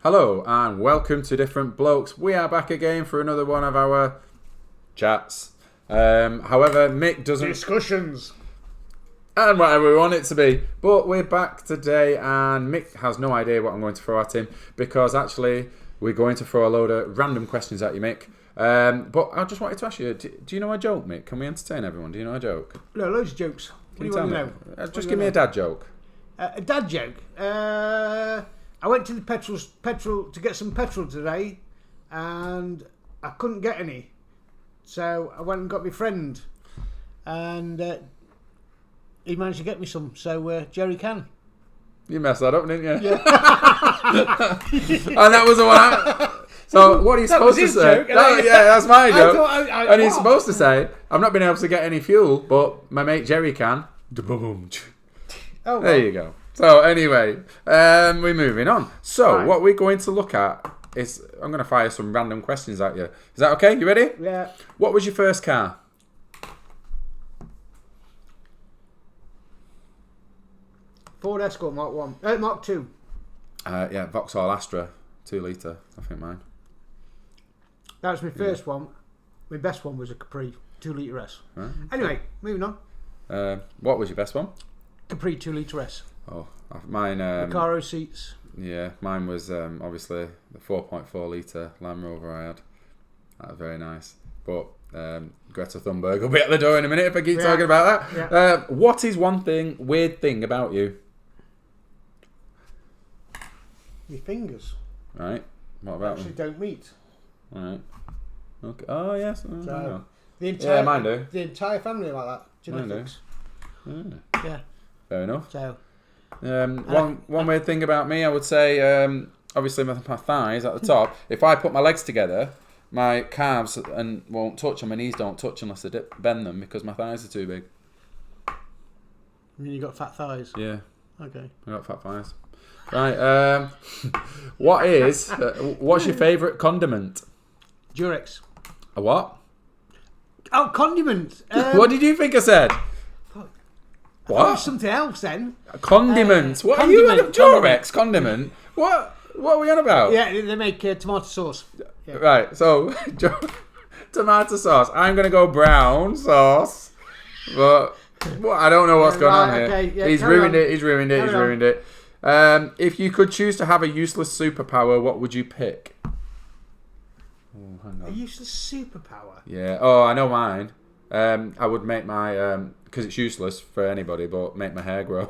Hello and welcome to Different Blokes. We are back again for another one of our chats. However, Mick doesn't... Discussions. And whatever we want it to be. But we're back today and Mick has no idea what I'm going to throw at him because actually we're going to throw a load of random questions at you, Mick. But I just wanted to ask you, do you know a joke, Mick? Can we entertain everyone? Do you know a joke? No, loads of jokes. What do you want to know? Just give me a dad joke. A dad joke? I went to the petrol to get some petrol today and I couldn't get any. So I went and got my friend and he managed to get me some. So Jerry can. You messed that up, didn't you? Yeah. And that was the one. So what are you supposed to say? Joke, yeah, that's my joke. And he's what? supposed to say, "I've not been able to get any fuel, but my mate Jerry can." Oh, well. There you go. So anyway, we're moving on. So Right. what we're going to look at is I'm going to fire some random questions at you. Is that okay? You ready? Yeah. What was your first car? Ford Escort Mark 1. Mark 2. Yeah, Vauxhall Astra, 2 litre. I think mine. That was my first one. My best one was a Capri 2 litre S. Right. Anyway, moving on. What was your best one? Capri 2 litre S. Oh, mine. Recaro seats. Yeah, mine was obviously the 4.4 litre Land Rover I had. That was very nice. But Greta Thunberg will be at the door in a minute if I keep talking about that. Yeah. What is one weird thing about you? My fingers Right. What about actually them? don't meet. Right. Okay. Oh yes. Oh, So, the yeah, entire, mine do. The entire family are like that. Mine do. Genetics. Yeah. Fair enough. So One weird thing about me, I would say, obviously my thighs at the top. If I put my legs together, my calves won't touch and my knees don't touch unless I bend them because my thighs are too big. I mean, you got fat thighs. Yeah, Okay. I got fat thighs. Right. What's your favourite condiment? Durex. A what? Oh, condiment. What did you think I said? What? Something else then. Condiments. What condiment, are you on? Durex condiment? What are we on about? Yeah, they make tomato sauce. Yeah. Right, so tomato sauce. I'm gonna go brown sauce, but I don't know what's going on here. Okay, yeah, He's ruined it. He's ruined it. If you could choose to have a useless superpower, what would you pick? Oh, hang A on. useless superpower. Yeah. Oh, I know mine. I would make my because it's useless for anybody, but make my hair grow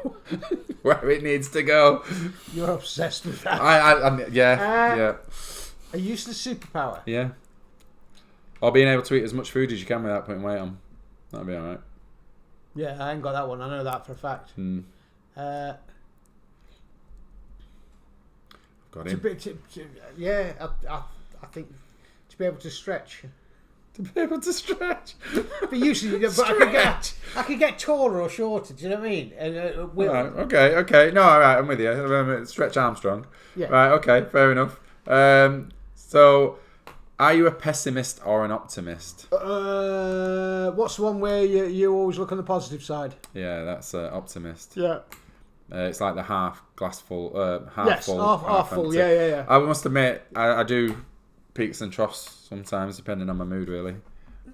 where it needs to go. You're obsessed with that. Yeah. A useless superpower. Yeah. Or being able to eat as much food as you can without putting weight on. That'd be alright. Yeah, I ain't got that one. I know that for a fact. Got him. I think to be able to stretch. To be able to stretch. But usually, but I could get taller or shorter. Do you know what I mean? Right, okay. No, alright, I'm with you. Stretch Armstrong. Yeah. Right, okay, fair enough. So, are you a pessimist or an optimist? What's the one where you always look on the positive side? Yeah, that's optimist. Yeah. It's like the half full, Half full. empty. Yeah. I must admit, I do peaks and troughs sometimes, depending on my mood, really.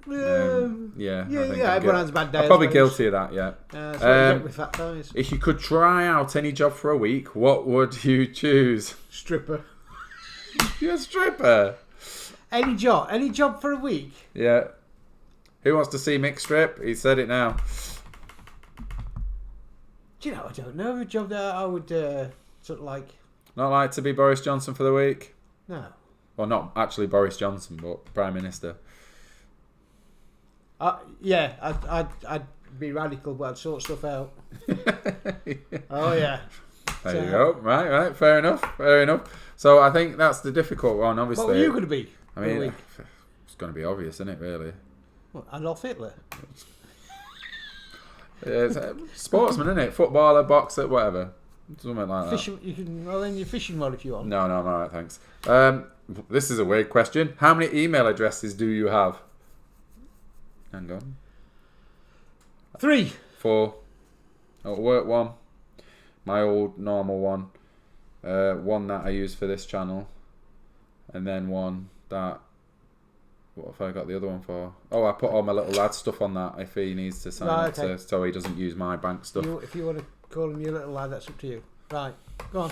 Yeah. Everyone has a bad day. I'm probably guilty of that. Yeah. That's what you get with fat thighs. If you could try out any job for a week, what would you choose? Stripper. You're a stripper. Any job for a week. Yeah. Who wants to see Mick strip? He said it now. Do you know? I don't know a job that I would sort of like. Not like to be Boris Johnson for the week. No. Well, not actually Boris Johnson, but Prime Minister. I'd be radical, but I'd sort stuff out. Oh yeah. There you go. Right. Fair enough. So I think that's the difficult one, obviously. What were you going to be? I mean, it's going to be obvious, isn't it, really? What, Adolf Hitler? It's a sportsman, isn't it? Footballer, boxer, whatever. Something like that. Then you're fishing rod if you want. No, I'm alright, thanks. This is a weird question. How many email addresses do you have? Hang on. 3. 4. A work one. My old normal one. one that I use for this channel, and then one that. What have I got the other one for? Oh, I put all my little lad stuff on that if he needs to sign up to, so he doesn't use my bank stuff. If you want to call him your little lad, that's up to you. Right, go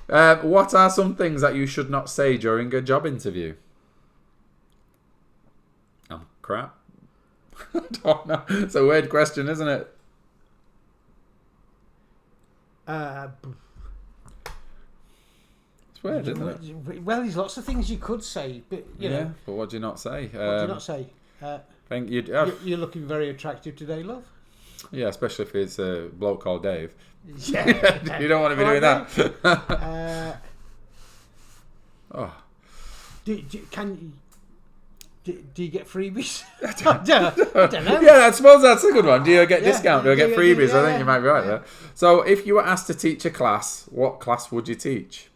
on. What are some things that you should not say during a job interview? I'm crap. I don't know. It's a weird question, isn't it? It's weird, isn't it? Well, there's lots of things you could say, but you know. But what do you not say? What do you not say? I think you're looking very attractive today, love. Yeah, especially if it's a bloke called Dave. Yeah. You don't want to be doing that. Do you get freebies? I don't know. Yeah, I suppose that's a good one. Do you get discount? Do I get freebies? I think you might be right there. So, if you were asked to teach a class, what class would you teach?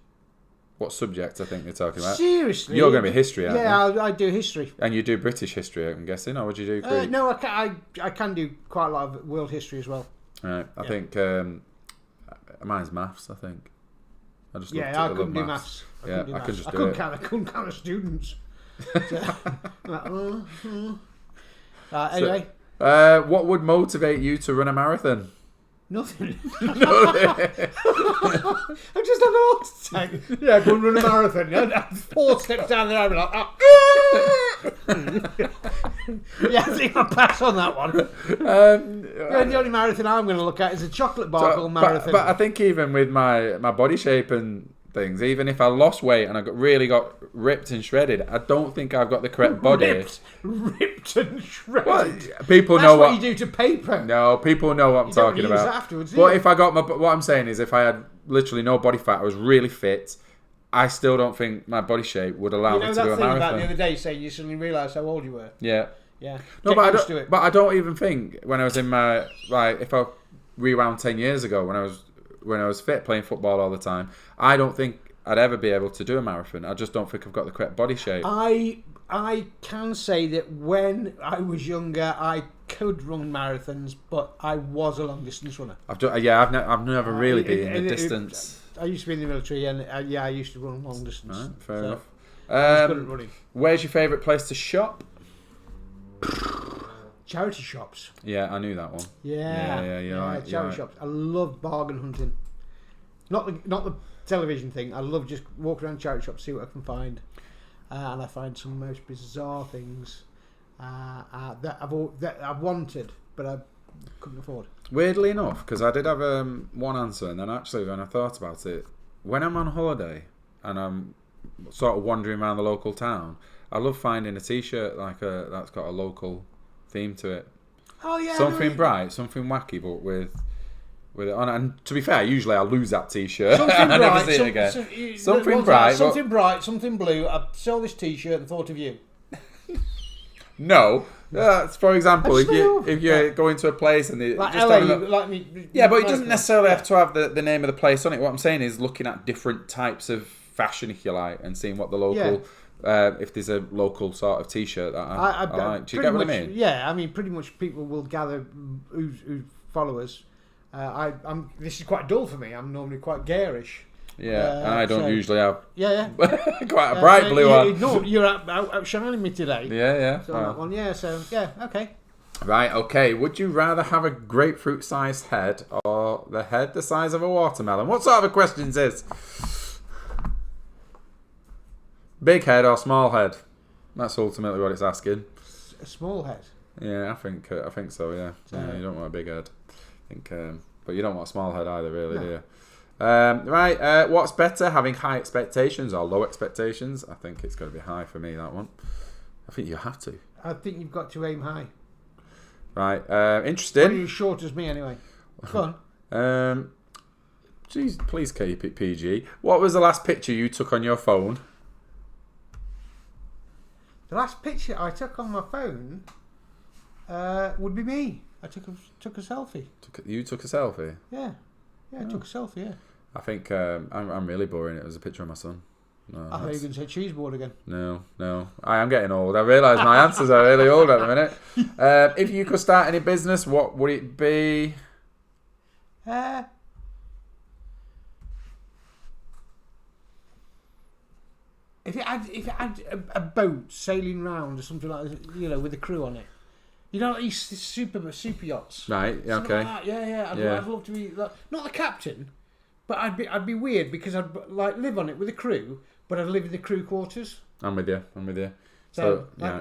What subject? I think you're talking about. Seriously, you're going to be history, aren't you? Yeah, I do history. And you do British history, I'm guessing, or would you do Greek? No, I can do quite a lot of world history as well. Right, I think mine's maths. I think. I just I couldn't do maths. I could just do it. I couldn't count the students. Anyway, what would motivate you to run a marathon? Nothing. I just had an heart attack. Yeah, go and run a marathon. I'd 4 steps down there, I'd be like, yeah, I think I'll pass on that one. The only marathon I'm going to look at is a chocolate bar called marathon. But I think even with my body shape and things, even if I lost weight and I really got ripped and shredded, I don't think I've got the correct body. Ripped and shredded. Well, people know what you do to paper. No, people know what I'm talking about. Afterwards, but if I got what I'm saying is, if I had literally no body fat, I was really fit, I still don't think my body shape would allow me to do a marathon. You know that thing about the other day saying you suddenly realised how old you were? Yeah. Yeah. No, but I don't even think when I was in my if I rewound 10 years ago when I was fit playing football all the time, I don't think I'd ever be able to do a marathon. I just don't think I've got the correct body shape. I can say that when I was younger, I could run marathons, but I was a long distance runner. I've never really been in the distance. I used to be in the military, and I used to run long distance. Right, fair enough. I was good at running. Where's your favourite place to shop? Charity shops. Yeah, I knew that one. Yeah. Charity shops. I love bargain hunting. Not the television thing. I love just walking around charity shops, see what I can find, and I find some most bizarre things that I've wanted, but I couldn't afford. Weirdly enough, because I did have one answer, and then actually when I thought about it, when I'm on holiday and I'm sort of wandering around the local town, I love finding a T-shirt that's got a local theme to it. Oh yeah, something bright, something wacky, but with it on. And to be fair, usually I lose that T-shirt. I never see it again. Something bright, something blue. I saw this T-shirt and thought of you. No, for example, if you're going to a place and like just LA, like me. Yeah, but it doesn't necessarily have to have the name of the place on it. What I'm saying is looking at different types of fashion, if you like, and seeing what the local. If there's a local sort of T-shirt that I like. Do you get what I mean? Yeah, I mean, pretty much people will gather who follow us. This is quite dull for me. I'm normally quite garish. Yeah, and I don't usually have. Yeah. quite a bright blue one. No, you're outshining me today. Yeah. So that one, okay. Right, okay. Would you rather have a grapefruit-sized head or the head the size of a watermelon? What sort of a question is this? Big head or small head? That's ultimately what it's asking. A small head. Yeah, I think so. Yeah, you don't want a big head. I think, but you don't want a small head either, really, do you? Right. What's better, having high expectations or low expectations? I think it's going to be high for me. That one. I think you have to. I think you've got to aim high. Right. Interesting. Well, you're as short as me anyway. Go on. Jeez, please keep it PG. What was the last picture you took on your phone? The last picture I took on my phone would be me. I took a selfie. You took a selfie? Yeah. I took a selfie, yeah. I think I'm really boring. It was a picture of my son. No, I thought you were going to say cheese board again. No. I am getting old. I realise my answers are really old at the minute. If you could start any business, what would it be? if it had a boat sailing round or something like that, you know, with a crew on it. You know, these super yachts. Right. Yeah, okay. Like that. Yeah. I'd love to be like, not the captain, but I'd be weird because I'd like live on it with a crew, but I'd live in the crew quarters. I'm with you. So yeah.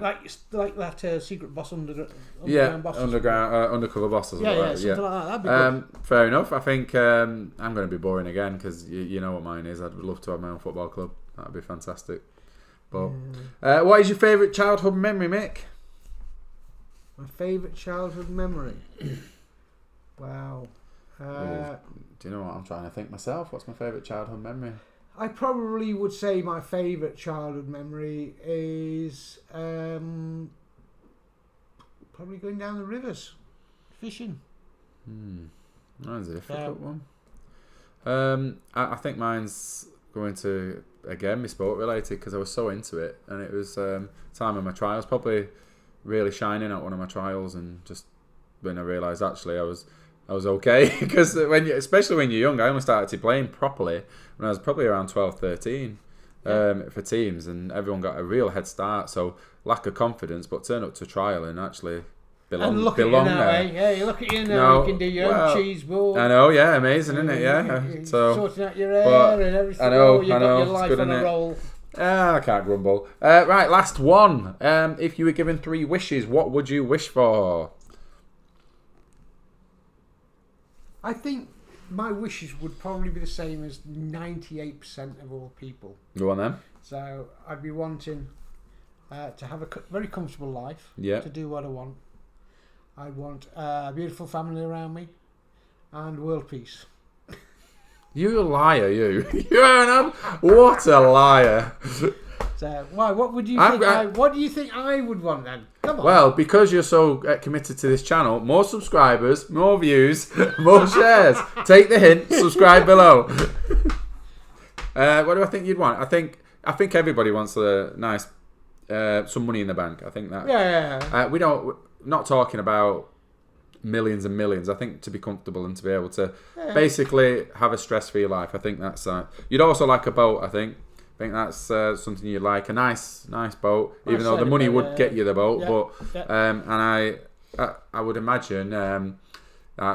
like that secret boss underground boss. Undercover bosses. Something like that. That'd be good. Fair enough. I think I'm going to be boring again because you know what mine is. I'd love to have my own football club. That'd be fantastic. But what is your favourite childhood memory, Mick? My favourite childhood memory. Wow. Do you know what I'm trying to think myself? What's my favourite childhood memory? I probably would say my favourite childhood memory is probably going down the rivers, fishing. That's a difficult one. I think mine's going to again be sport related because I was so into it, and it was time of my trials, probably really shining at one of my trials, and just when I realised actually I was okay because especially when you're young, I only started playing properly when I was probably around 12, 13 for teams, and everyone got a real head start. So lack of confidence, but turn up to trial and actually belong at you now, there. Yeah, you look at you now. You can do your own cheese ball. I know, yeah, amazing, isn't it? Yeah, so sorting out your hair and everything. I know, you've got your life on a roll. I can't grumble. Right, last one. If you were given 3 wishes, what would you wish for? I think my wishes would probably be the same as 98% of all people. Go on then. So I'd be wanting to have a very comfortable life. Yeah. To do what I want. I want a beautiful family around me, and world peace. You a liar, you. What a liar. So why? What would you think? What do you think I would want then? Come on. Well, because you're so committed to this channel, more subscribers, more views, more shares. Take the hint. Subscribe below. What do I think you'd want? I think everybody wants a nice some money in the bank. I think that. Yeah. We're not talking about millions and millions. I think to be comfortable and to be able to basically have a stress-free life. I think that's you'd also like a boat. I think that's something you'd like, a nice boat, even though the money would get you the boat. And I would imagine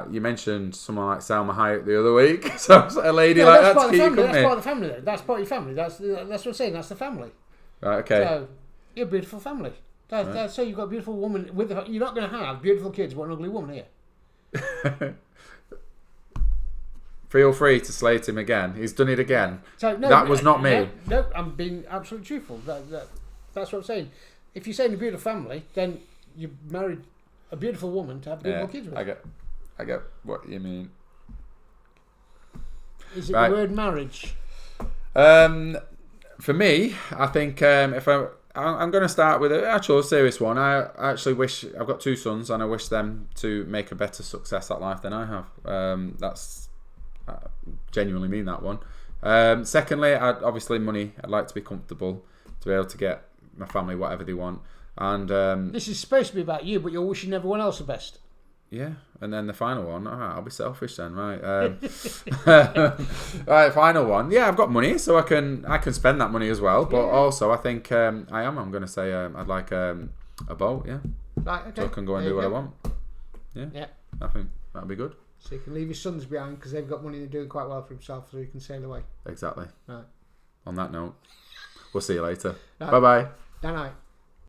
you mentioned someone like Salma Hayek the other week, so a lady like that to keep you company. That's part of the family though. That's part of your family. That's what I'm saying. That's the family. Right, okay. So you're a beautiful family. So you've got a beautiful woman with. You're not going to have beautiful kids with an ugly woman here. Feel free to slate him again. He's done it again. So, that was not me. No, I'm being absolutely truthful. That's what I'm saying. If you're saying a beautiful family, then you married a beautiful woman to have beautiful kids with. I get what you mean. Is it the word marriage? For me, I think if I'm going to start with an actual serious one. I actually wish I've got 2 sons, and I wish them to make a better success at life than I have. I genuinely mean that one. Secondly, obviously money. I'd like to be comfortable to be able to get my family whatever they want. And this is supposed to be about you, but you're wishing everyone else the best. Yeah, and then the final one. I'll be selfish then, right? Right, final one. Yeah, I've got money, so I can spend that money as well. But also, I think I'm going to say I'd like a boat. Yeah. Right. Okay. So I can go and do what I want. Yeah. I think that'd be good. So you can leave your sons behind because they've got money and they're doing quite well for themselves, so you can sail away. Exactly. Right. On that note, we'll see you later. Right. Bye bye. Good night.